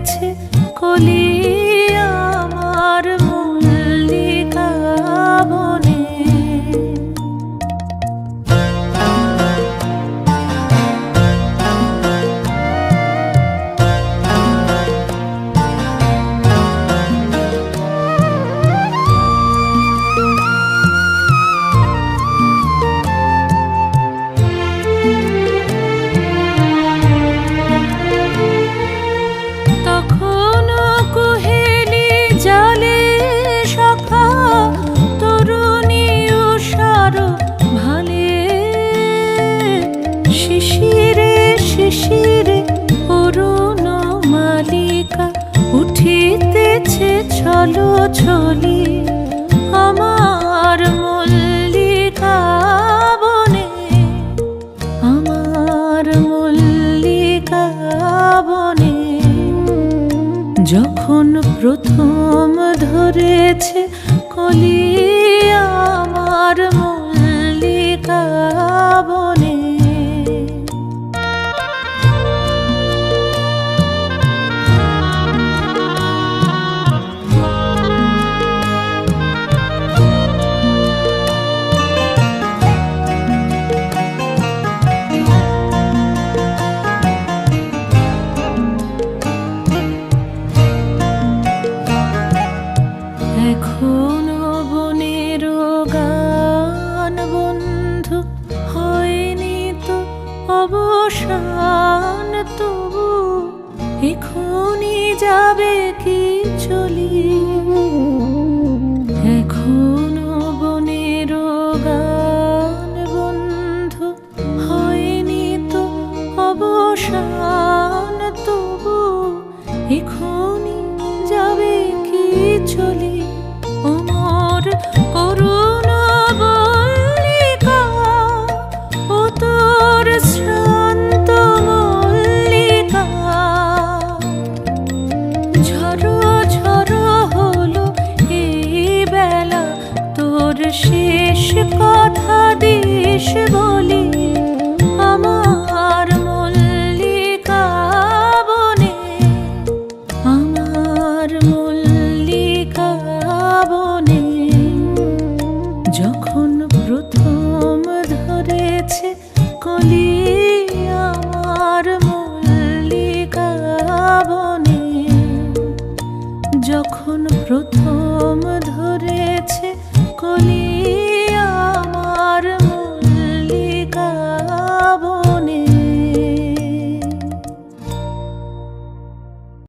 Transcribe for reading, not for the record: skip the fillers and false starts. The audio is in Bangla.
ধরেছে কলি আমার মল্লিকা বনে। শিশিরে অরুণ মালিকা উঠিতেছে ছলো ছলি আমার মল্লিকা বনে, আমার মল্লিকা বনে। যখন প্রথম ধরেছে কলি আমার মল্লিকা বনে। এখনো বনের গান বন্ধু হয়নি তো অবসান, তবু এখনই যাবে কি চলি। এখনো বনের গান বন্ধু হয়নি তো অবসান, তবু এখনই যাবে কি চলি। ওমর করুণ মল্লিকা ও তোর শ্রান্ত মল্লিকা, ঝড়ো ঝড়ো হলো এই বেলা, তোর শেষ কথা দিস বলি আমার মল্লিকা বনে, আমার মল্লিকা বনে। যখন প্রথম ধরেছে কলি আমার মল্লিকা বনে, যখন